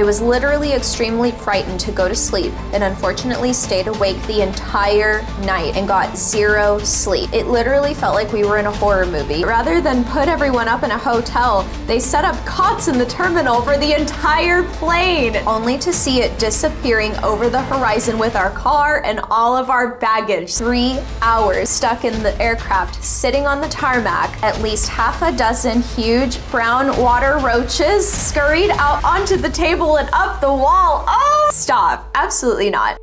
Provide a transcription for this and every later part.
was literally extremely frightened to go to sleep and unfortunately stayed awake the entire night and got zero sleep. It literally felt like we were in a horror movie. Rather than put everyone up in a hotel, they set up cots in the terminal for the entire plane, only to see it disappearing over the horizon with our car and all of our baggage. 3 hours stuck in the aircraft, sitting on the tarmac. At least half a dozen huge brown water roaches scurried out onto the table and up the wall. Oh, stop. Absolutely not.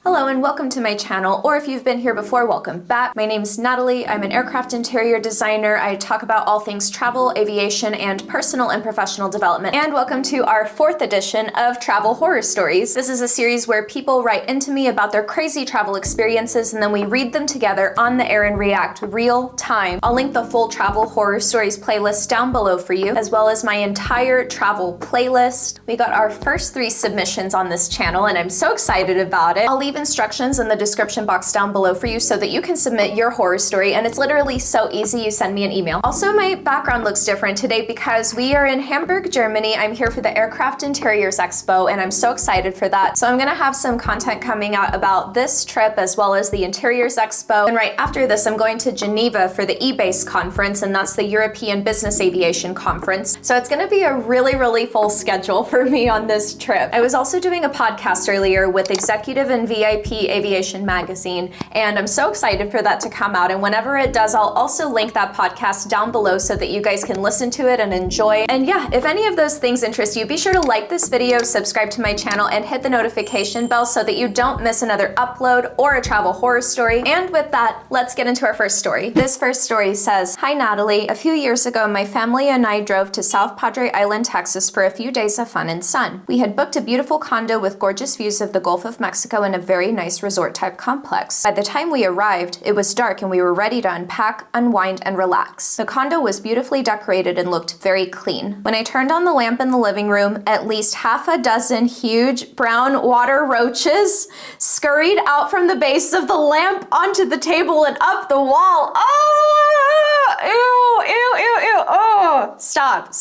Hello and welcome to my channel, or if you've been here before, welcome back. My name's Natalie. I'm an aircraft interior designer. I talk about all things travel, aviation, and personal and professional development. And welcome to our 4th edition of Travel Horror Stories. This is a series where people write into me about their crazy travel experiences, and then we read them together on the air and react real time. I'll link the full Travel Horror Stories playlist down below for you, as well as my entire travel playlist. We got our first 3 submissions on this channel, and I'm so excited about it. I'll leave instructions in the description box down below for you so that you can submit your horror story, and it's literally so easy. You send me an email. Also, my background looks different today because we are in Hamburg, Germany. I'm here for the Aircraft Interiors Expo, and I'm so excited for that. So I'm gonna have some content coming out about this trip as well as the Interiors Expo. And right after this, I'm going to Geneva for the EBACE conference, and that's the European Business Aviation Conference. So it's gonna be a really full schedule for me on this trip. I was also doing a podcast earlier with Executive and VVIP Aviation Magazine, and I'm so excited for that to come out. And whenever it does, I'll also link that podcast down below so that you guys can listen to it and enjoy. And yeah, if any of those things interest you, be sure to like this video, subscribe to my channel, and hit the notification bell so that you don't miss another upload or a travel horror story. And with that, let's get into our first story. This first story says, "Hi Natalie, a few years ago, my family and I drove to South Padre Island, Texas for a few days of fun and sun. We had booked a beautiful condo with gorgeous views of the Gulf of Mexico and a very nice resort type complex. By the time we arrived, it was dark and we were ready to unpack, unwind, and relax. The condo was beautifully decorated and looked very clean. When I turned on the lamp in the living room, at least half a dozen huge brown water roaches scurried out from the base of the lamp onto the table and up the wall. Oh, ew, oh, stop.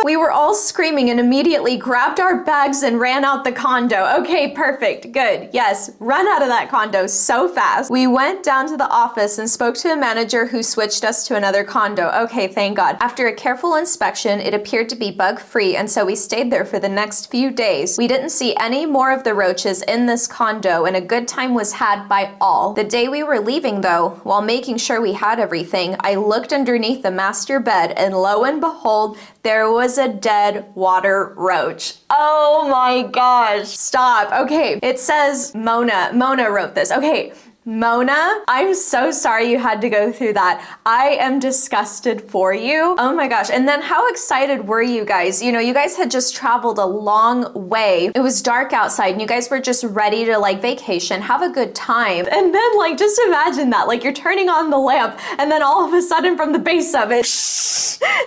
We were all screaming and immediately grabbed our bags and ran out the condo. Okay, perfect, good. Yes, run out of that condo so fast. We went down to the office and spoke to a manager who switched us to another condo. Okay, thank God. After a careful inspection, it appeared to be bug-free, and so we stayed there for the next few days. We didn't see any more of the roaches in this condo, and a good time was had by all. The day we were leaving, though, while making sure we had everything, I looked underneath the master bed, and lo and behold, there was a dead water roach. Oh my gosh, stop. Okay, it says Mona wrote this. Okay, Mona, I'm so sorry you had to go through that. I am disgusted for you. Oh my gosh. And then how excited were you guys? You know, you guys had just traveled a long way. It was dark outside and you guys were just ready to like vacation, have a good time. And then like, just imagine that, like you're turning on the lamp and then all of a sudden from the base of it,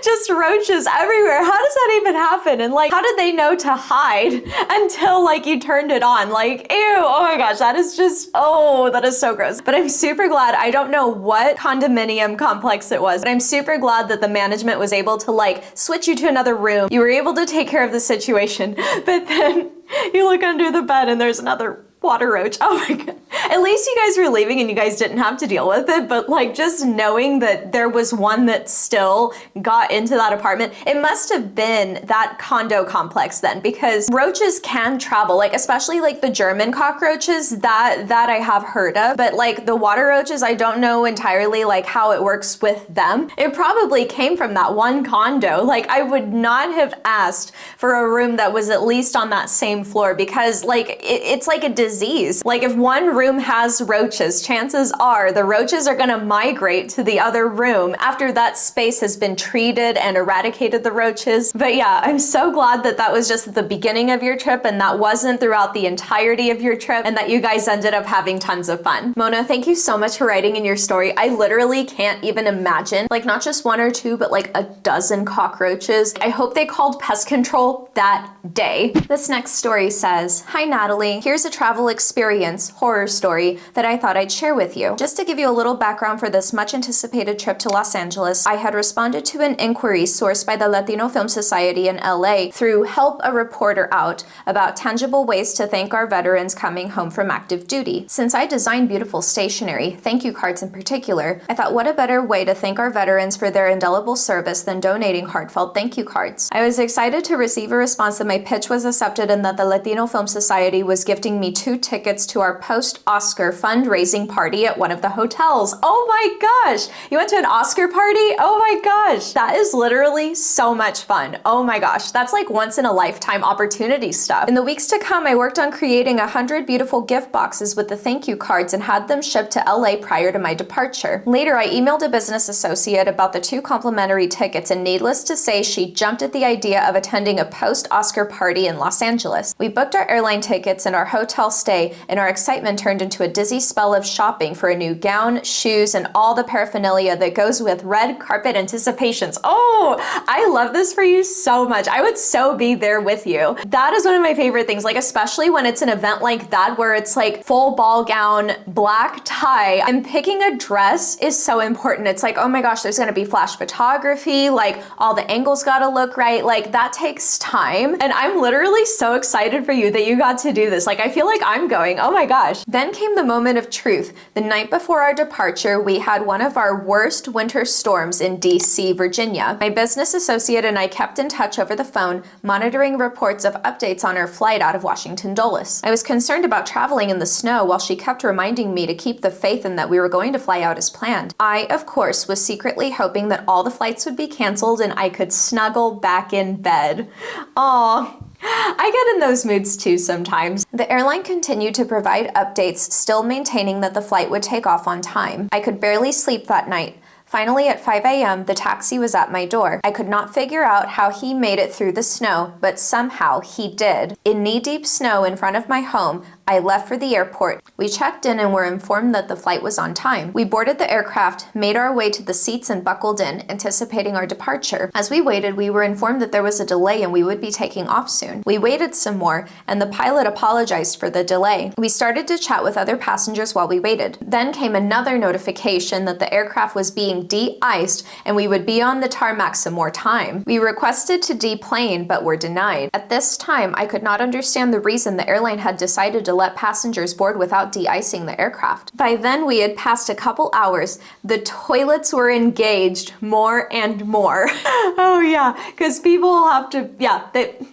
just roaches everywhere. How does that even happen? And like, how did they know to hide until like you turned it on? Like, ew, oh my gosh, that is just, oh, that is so gross. But I'm super glad, I don't know what condominium complex it was, but I'm super glad that the management was able to like switch you to another room. You were able to take care of the situation, but then you look under the bed and there's another water roach. Oh my God. At least you guys were leaving and you guys didn't have to deal with it, but like just knowing that there was one that still got into that apartment, it must have been that condo complex then, because roaches can travel, like especially like the German cockroaches that I have heard of, but like the water roaches, I don't know entirely like how it works with them. It probably came from that one condo. Like I would not have asked for a room that was at least on that same floor, because like it's like a disease. Like if one room has roaches, chances are the roaches are gonna migrate to the other room after that space has been treated and eradicated the roaches. But yeah, I'm so glad that that was just at the beginning of your trip and that wasn't throughout the entirety of your trip, and that you guys ended up having tons of fun. Mona, thank you so much for writing in your story. I literally can't even imagine, like not just 1 or 2, but like a dozen cockroaches. I hope they called pest control that day. This next story says, "Hi Natalie, here's a travel experience horror story story that I thought I'd share with you. Just to give you a little background for this much anticipated trip to Los Angeles, I had responded to an inquiry sourced by the Latino Film Society in LA through Help a Reporter Out about tangible ways to thank our veterans coming home from active duty. Since I design beautiful stationery, thank you cards in particular, I thought what a better way to thank our veterans for their indelible service than donating heartfelt thank you cards. I was excited to receive a response that my pitch was accepted and that the Latino Film Society was gifting me 2 tickets to our post-Oscar fundraising party at one of the hotels. Oh my gosh! You went to an Oscar party? Oh my gosh! That is literally so much fun. Oh my gosh, that's like once in a lifetime opportunity stuff. In the weeks to come, I worked on creating 100 beautiful gift boxes with the thank you cards and had them shipped to LA prior to my departure. Later, I emailed a business associate about the 2 complimentary tickets, and needless to say, she jumped at the idea of attending a post-Oscar party in Los Angeles. We booked our airline tickets and our hotel stay, and our excitement turned into a dizzy spell of shopping for a new gown, shoes, and all the paraphernalia that goes with red carpet anticipations. Oh, I love this for you so much. I would so be there with you. That is one of my favorite things, like especially when it's an event like that where it's like full ball gown, black tie, and picking a dress is so important. It's like, oh my gosh, there's gonna be flash photography, like all the angles gotta look right, like that takes time. And I'm literally so excited for you that you got to do this. Like I feel like I'm going, oh my gosh. Then came the moment of truth. The night before our departure, we had one of our worst winter storms in DC, Virginia. My business associate and I kept in touch over the phone, monitoring reports of updates on our flight out of Washington Dulles. I was concerned about traveling in the snow while she kept reminding me to keep the faith in that we were going to fly out as planned. I, of course, was secretly hoping that all the flights would be canceled and I could snuggle back in bed. Aww. I get in those moods too sometimes. The airline continued to provide updates, still maintaining that the flight would take off on time. I could barely sleep that night. Finally, at 5 a.m., the taxi was at my door. I could not figure out how he made it through the snow, but somehow he did. In knee-deep snow in front of my home, I left for the airport. We checked in and were informed that the flight was on time. We boarded the aircraft, made our way to the seats and buckled in, anticipating our departure. As we waited, we were informed that there was a delay and we would be taking off soon. We waited some more, and the pilot apologized for the delay. We started to chat with other passengers while we waited. Then came another notification that the aircraft was being de-iced and we would be on the tarmac some more time. We requested to deplane, but were denied. At this time, I could not understand the reason the airline had decided to let passengers board without de-icing the aircraft. By then, we had passed a couple hours. The toilets were engaged more and more. Oh yeah, because people have to,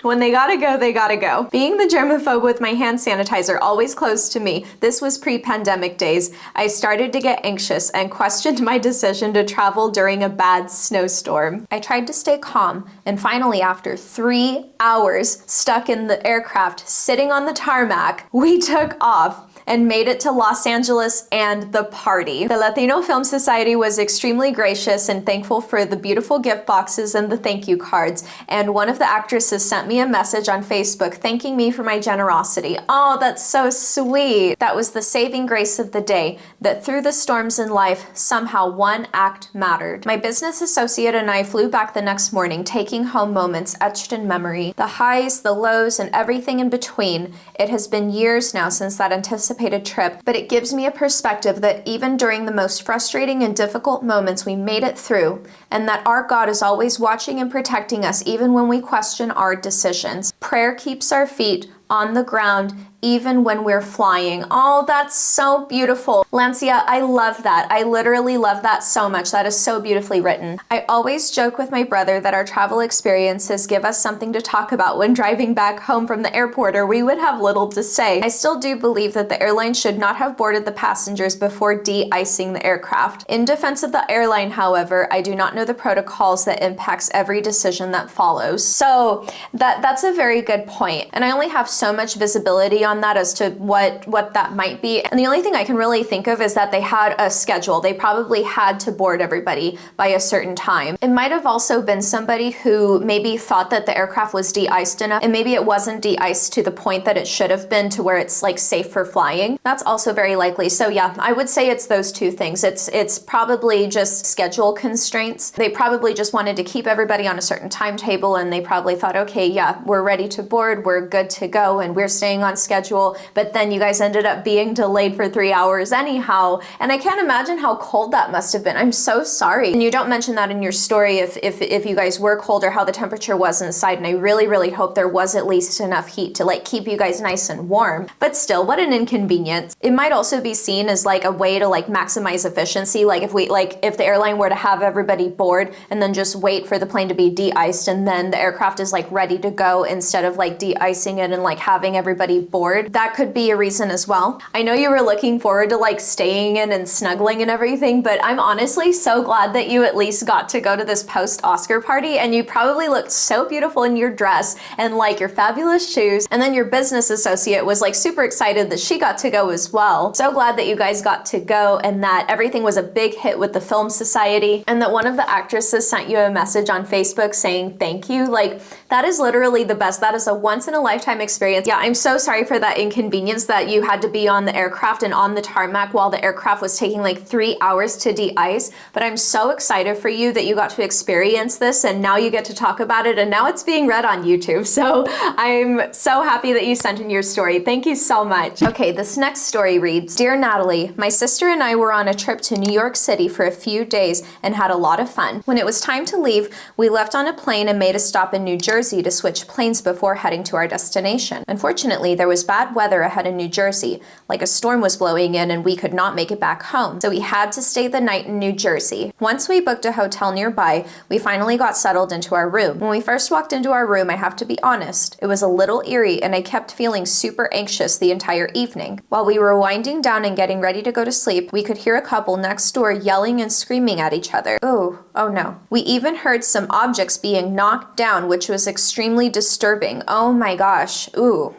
when they gotta go, they gotta go. Being the germaphobe with my hand sanitizer always close to me, this was pre-pandemic days, I started to get anxious and questioned my decision to travel during a bad snowstorm. I tried to stay calm, and finally, after 3 hours stuck in the aircraft, sitting on the tarmac, we took off and made it to Los Angeles and the party. The Latino Film Society was extremely gracious and thankful for the beautiful gift boxes and the thank you cards, and one of the actresses sent me a message on Facebook thanking me for my generosity. Oh, that's so sweet. That was the saving grace of the day, that through the storms in life, somehow one act mattered. My business associate and I flew back the next morning, taking home moments etched in memory. The highs, the lows, and everything in between. It has been years now since that anticipated trip, but it gives me a perspective that even during the most frustrating and difficult moments, we made it through, and that our God is always watching and protecting us even when we question our decisions. Prayer keeps our feet on the ground even when we're flying. Oh, that's so beautiful. Lancia, I love that. I literally love that so much. That is so beautifully written. I always joke with my brother that our travel experiences give us something to talk about when driving back home from the airport, or we would have little to say. I still do believe that the airline should not have boarded the passengers before de-icing the aircraft. In defense of the airline, however, I do not know the protocols that impacts every decision that follows. So that's a very good point. And I only have so much visibility on that as to what that might be. And the only thing I can really think of is that they had a schedule. They probably had to board everybody by a certain time. It might have also been somebody who maybe thought that the aircraft was de-iced enough, and maybe it wasn't de-iced to the point that it should have been to where it's like safe for flying. That's also very likely. So yeah, I would say it's those two things. It's probably just schedule constraints. They probably just wanted to keep everybody on a certain timetable, and they probably thought, okay, yeah, we're ready to board, we're good to go, and we're staying on schedule. schedule, but then you guys ended up being delayed for 3 hours anyhow. And I can't imagine how cold that must have been. I'm so sorry. And you don't mention that in your story if you guys were cold or how the temperature was inside. And I really, really hope there was at least enough heat to like keep you guys nice and warm. But still, what an inconvenience. It might also be seen as like a way to like maximize efficiency. Like if the airline were to have everybody board and then just wait for the plane to be de-iced and then the aircraft is like ready to go instead of like de-icing it and like having everybody board. That could be a reason as well. I know you were looking forward to like staying in and snuggling and everything, but I'm honestly so glad that you at least got to go to this post-Oscar party, and you probably looked so beautiful in your dress and like your fabulous shoes. And then your business associate was like super excited that she got to go as well. So glad that you guys got to go and that everything was a big hit with the Film Society, and that one of the actresses sent you a message on Facebook saying thank you. Like, that is literally the best. That is a once in a lifetime experience. Yeah, I'm so sorry for that inconvenience that you had to be on the aircraft and on the tarmac while the aircraft was taking like 3 hours to de-ice. But I'm so excited for you that you got to experience this, and now you get to talk about it, and now it's being read on YouTube. So I'm so happy that you sent in your story. Thank you so much. Okay, this next story reads, Dear Natalie, my sister and I were on a trip to New York City for a few days and had a lot of fun. When it was time to leave, we left on a plane and made a stop in New Jersey to switch planes before heading to our destination. Unfortunately, there was bad weather ahead in New Jersey, like a storm was blowing in and we could not make it back home. So we had to stay the night in New Jersey. Once we booked a hotel nearby, we finally got settled into our room. When we first walked into our room, I have to be honest, it was a little eerie and I kept feeling super anxious the entire evening. While we were winding down and getting ready to go to sleep, we could hear a couple next door yelling and screaming at each other. Oh no. We even heard some objects being knocked down, which was extremely disturbing. Oh my gosh. Ooh.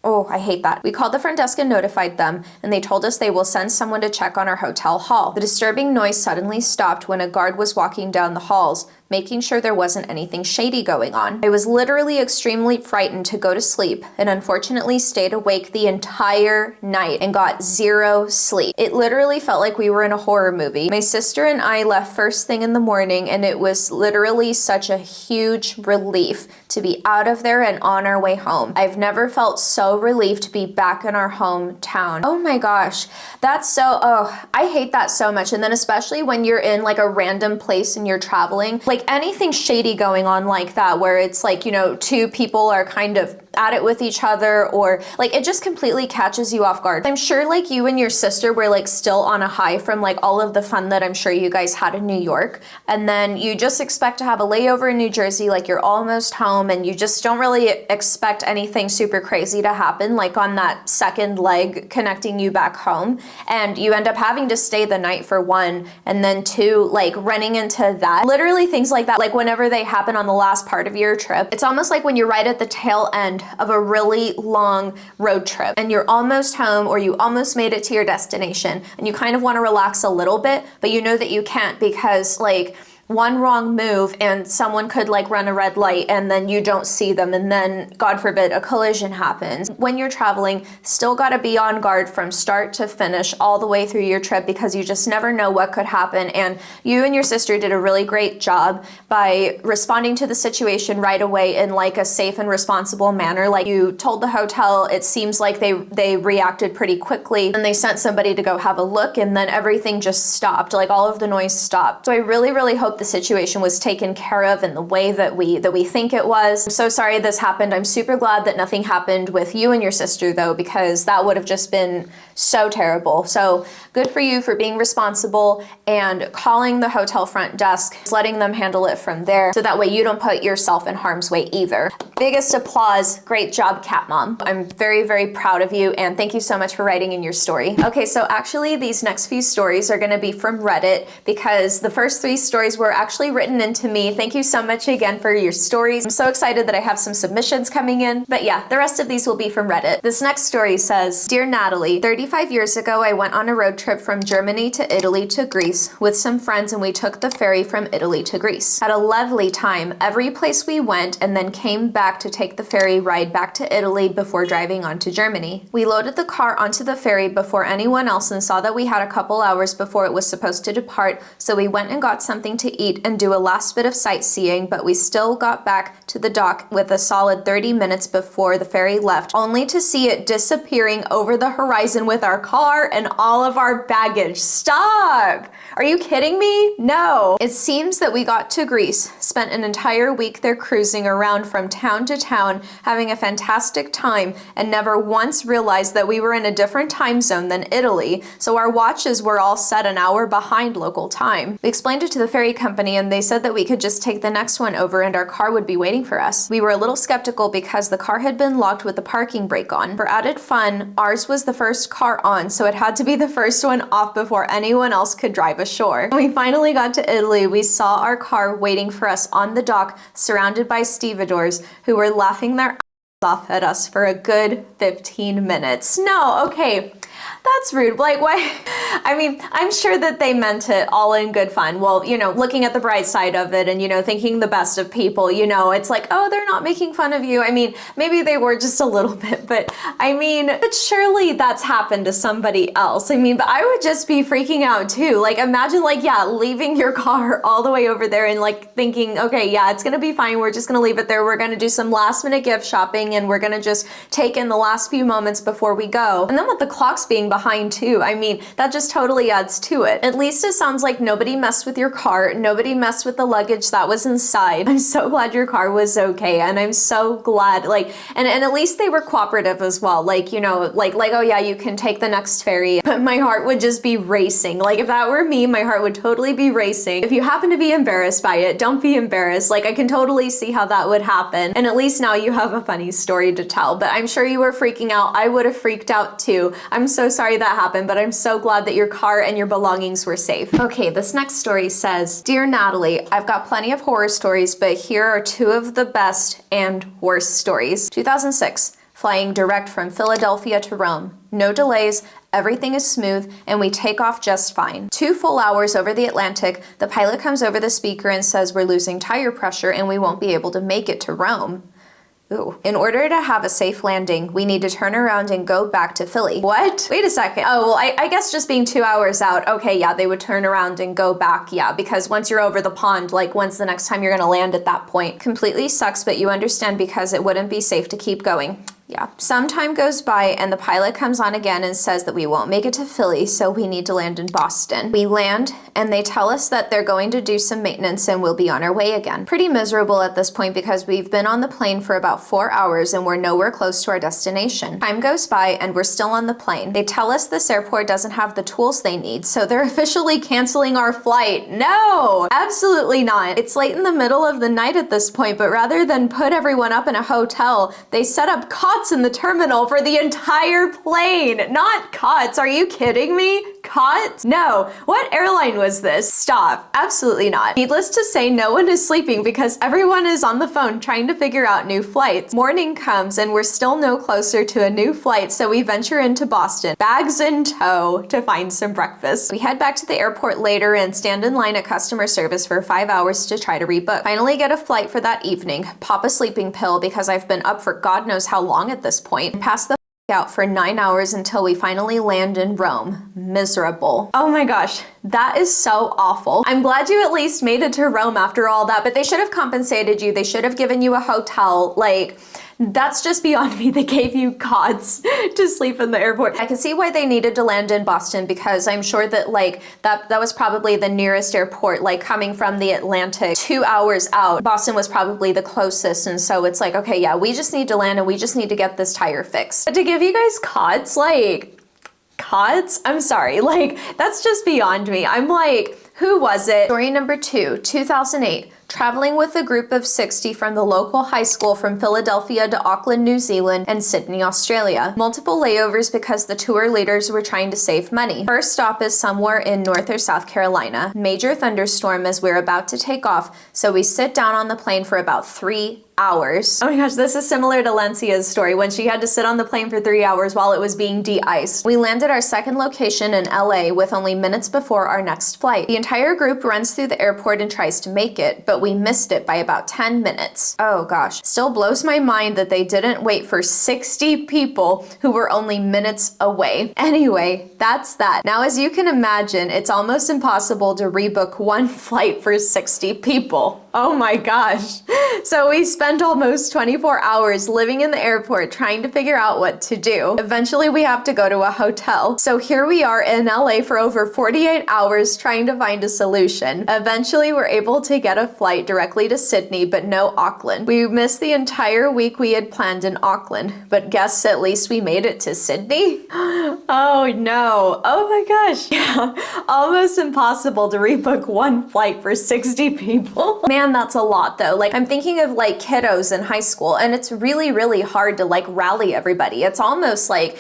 Oh, I hate that. We called the front desk and notified them, and they told us they will send someone to check on our hotel hall. The disturbing noise suddenly stopped when a guard was walking down the halls, making sure there wasn't anything shady going on. I was literally extremely frightened to go to sleep and unfortunately stayed awake the entire night and got 0 sleep. It literally felt like we were in a horror movie. My sister and I left first thing in the morning, and it was literally such a huge relief to be out of there and on our way home. I've never felt so relieved to be back in our hometown. Oh my gosh, that's so, I hate that so much. And then especially when you're in like a random place and you're traveling, like anything shady going on like that, where it's like, you know, two people are kind of at it with each other, or like it just completely catches you off guard. I'm sure like you and your sister were like still on a high from like all of the fun that I'm sure you guys had in New York, and then you just expect to have a layover in New Jersey, like you're almost home, and you just don't really expect anything super crazy to happen like on that second leg connecting you back home, and you end up having to stay the night for one, and then two, like running into that. Literally things like that, like whenever they happen on the last part of your trip, it's almost like when you're right at the tail end of a really long road trip and you're almost home or you almost made it to your destination and you kind of want to relax a little bit, but you know that you can't because like one wrong move and someone could like run a red light and then you don't see them, and then God forbid a collision happens. When you're traveling, still got to be on guard from start to finish all the way through your trip, because you just never know what could happen. And you and your sister did a really great job by responding to the situation right away in like a safe and responsible manner. Like you told the hotel, it seems like they reacted pretty quickly and they sent somebody to go have a look, and then everything just stopped, like all of the noise stopped. So I really hope the situation was taken care of in the way that we think it was. I'm so sorry this happened. I'm super glad that nothing happened with you and your sister though, because that would have just been so terrible. So good for you for being responsible and calling the hotel front desk, letting them handle it from there, so that way you don't put yourself in harm's way either. Biggest applause. Great job, Cat Mom. I'm very proud of you, and thank you so much for writing in your story. Okay, so actually these next few stories are gonna be from Reddit, because the first 3 stories were actually written into me. Thank you so much again for your stories. I'm so excited that I have some submissions coming in. But yeah, the rest of these will be from Reddit. This next story says, Dear Natalie, 35 years ago I went on a road trip from Germany to Italy to Greece with some friends, and we took the ferry from Italy to Greece. Had a lovely time every place we went, and then came back to take the ferry ride back to Italy before driving on to Germany. We loaded the car onto the ferry before anyone else and saw that we had a couple hours before it was supposed to depart, so we went and got something to eat and do a last bit of sightseeing, but we still got back to the dock with a solid 30 minutes before the ferry left, only to see it disappearing over the horizon with our car and all of our baggage. Stop! Are you kidding me? No. It seems that we got to Greece, spent an entire week there cruising around from town to town, having a fantastic time, and never once realized that we were in a different time zone than Italy, so our watches were all set an hour behind local time. We explained it to the ferry company and they said that we could just take the next one over and our car would be waiting for us. We were a little skeptical because the car had been locked with the parking brake on. For added fun, ours was the first car on, so it had to be the first one off before anyone else could drive ashore. When we finally got to Italy, we saw our car waiting for us on the dock, surrounded by stevedores who were laughing their off at us for a good 15 minutes. No, okay. That's rude. Like, why? I mean, I'm sure that they meant it all in good fun. Well, you know, looking at the bright side of it and, you know, thinking the best of people, you know, it's like, oh, they're not making fun of you. I mean, maybe they were just a little bit, but I mean, but surely that's happened to somebody else. I mean, but I would just be freaking out too. Like, imagine like, yeah, leaving your car all the way over there and like thinking, okay, yeah, it's gonna be fine. We're just gonna leave it there. We're gonna do some last minute gift shopping and we're gonna just take in the last few moments before we go. And then with the clocks being behind too, I mean, that just totally adds to it. At least it sounds like nobody messed with your car, nobody messed with the luggage that was inside. I'm so glad your car was okay, and I'm so glad, like, and at least they were cooperative as well. Like, you know, like, oh yeah, you can take the next ferry, but my heart would just be racing. Like, if that were me, my heart would totally be racing. If you happen to be embarrassed by it, don't be embarrassed. Like, I can totally see how that would happen, and at least now you have a funny story to tell, but I'm sure you were freaking out. I would have freaked out too. I'm so sorry that happened, but I'm so glad that your car and your belongings were safe. Okay, this next story says, Dear Natalie, I've got plenty of horror stories, but here are two of the best and worst stories. 2006, flying direct from Philadelphia to Rome. No delays, everything is smooth, and we take off just fine. 2 full hours over the Atlantic, the pilot comes over the speaker and says we're losing tire pressure and we won't be able to make it to Rome. Ooh. In order to have a safe landing, we need to turn around and go back to Philly. What? Wait a second. Oh, well, I guess just being 2 hours out, okay, yeah, they would turn around and go back, yeah, because once you're over the pond, like, when's the next time you're gonna land at that point? Completely sucks, but you understand because it wouldn't be safe to keep going. Yeah. Some time goes by and the pilot comes on again and says that we won't make it to Philly, so we need to land in Boston. We land and they tell us that they're going to do some maintenance and we'll be on our way again. Pretty miserable at this point because we've been on the plane for about 4 hours and we're nowhere close to our destination. Time goes by and we're still on the plane. They tell us this airport doesn't have the tools they need, so they're officially canceling our flight. No, absolutely not. It's late in the middle of the night at this point, but rather than put everyone up in a hotel, they set up cots in the terminal for the entire plane. Not cots. Are you kidding me? Cots? No. What airline was this? Stop. Absolutely not. Needless to say, no one is sleeping because everyone is on the phone trying to figure out new flights. Morning comes and we're still no closer to a new flight, so we venture into Boston, bags in tow, to find some breakfast. We head back to the airport later and stand in line at customer service for 5 hours to try to rebook. Finally get a flight for that evening, pop a sleeping pill because I've been up for God knows how long at this point, and pass the out for 9 hours until we finally land in Rome. Miserable. Oh my gosh, that is so awful. I'm glad you at least made it to Rome after all that, but they should have compensated you. They should have given you a hotel. Like, that's just beyond me. They gave you cots to sleep in the airport. I can see why they needed to land in Boston because I'm sure that like that was probably the nearest airport, like coming from the Atlantic 2 hours out. Boston was probably the closest, and so it's like, okay, yeah, we just need to land and we just need to get this tire fixed. But to give you guys cots, like, cots? I'm sorry, like, that's just beyond me. I'm like, who was it? Story number 2, 2008. Traveling with a group of 60 from the local high school from Philadelphia to Auckland, New Zealand, and Sydney, Australia. Multiple layovers because the tour leaders were trying to save money. First stop is somewhere in North or South Carolina. Major thunderstorm as we're about to take off, so we sit down on the plane for about 3 hours. Oh my gosh, this is similar to Lencia's story when she had to sit on the plane for 3 hours while it was being de-iced. We landed our second location in LA with only minutes before our next flight. The entire group runs through the airport and tries to make it, but but we missed it by about 10 minutes. Oh gosh, still blows my mind that they didn't wait for 60 people who were only minutes away. Anyway, that's that. Now, as you can imagine, it's almost impossible to rebook one flight for 60 people. Oh my gosh. So we spent almost 24 hours living in the airport trying to figure out what to do. Eventually we have to go to a hotel. So here we are in LA for over 48 hours trying to find a solution. Eventually we're able to get a flight directly to Sydney, but no Auckland. We missed the entire week we had planned in Auckland, but guess at least we made it to Sydney? Oh no. Oh my gosh. Yeah, almost impossible to rebook one flight for 60 people. Man, that's a lot though. Like, I'm thinking of like kiddos in high school, and it's really, really hard to like rally everybody. It's almost like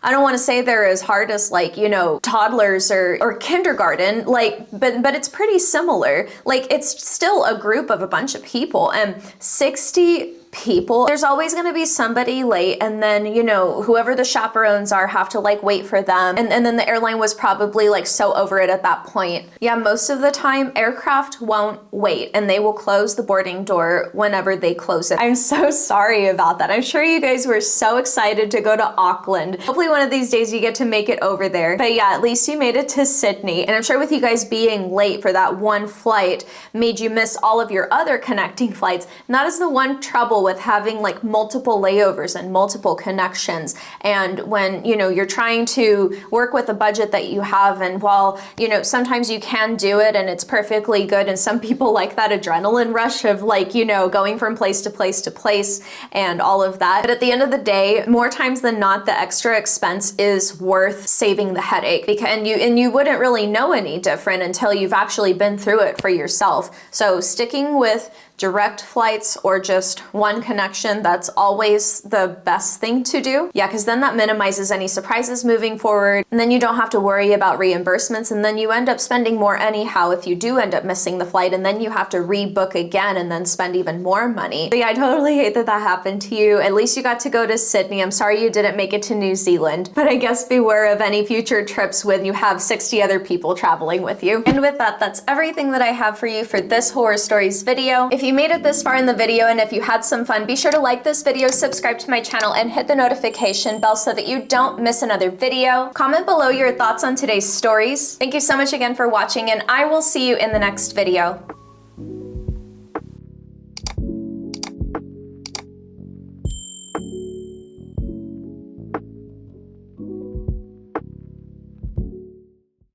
I don't want to say they're as hard as like, you know, toddlers or kindergarten, like, but it's pretty similar. Like, it's still a group of a bunch of people, and 60 people, there's always going to be somebody late, and then, you know, whoever the chaperones are have to like wait for them, and then the airline was probably like so over it at that point. Yeah, most of the time aircraft won't wait, and they will close the boarding door whenever they close it. I'm so sorry about that. I'm sure you guys were so excited to go to Auckland. Hopefully one of these days you get to make it over there. But yeah, at least you made it to Sydney, and I'm sure with you guys being late for that one flight made you miss all of your other connecting flights, and that is the one trouble with having like multiple layovers and multiple connections. And when, you know, you're trying to work with a budget that you have, and while, you know, sometimes you can do it and it's perfectly good, and some people like that adrenaline rush of like, you know, going from place to place to place and all of that. But at the end of the day, more times than not, the extra expense is worth saving the headache, because and you wouldn't really know any different until you've actually been through it for yourself. So sticking with direct flights or just one connection, that's always the best thing to do. Yeah, because then that minimizes any surprises moving forward, and then you don't have to worry about reimbursements, and then you end up spending more anyhow if you do end up missing the flight, and then you have to rebook again and then spend even more money. But yeah, I totally hate that that happened to you. At least you got to go to Sydney. I'm sorry you didn't make it to New Zealand, but I guess beware of any future trips when you have 60 other people traveling with you. And with that, that's everything that I have for you for this horror stories video. If you made it this far in the video, and if you had some fun, be sure to like this video, subscribe to my channel, and hit the notification bell so that you don't miss another video. Comment below your thoughts on today's stories. Thank you so much again for watching, and I will see you in the next video.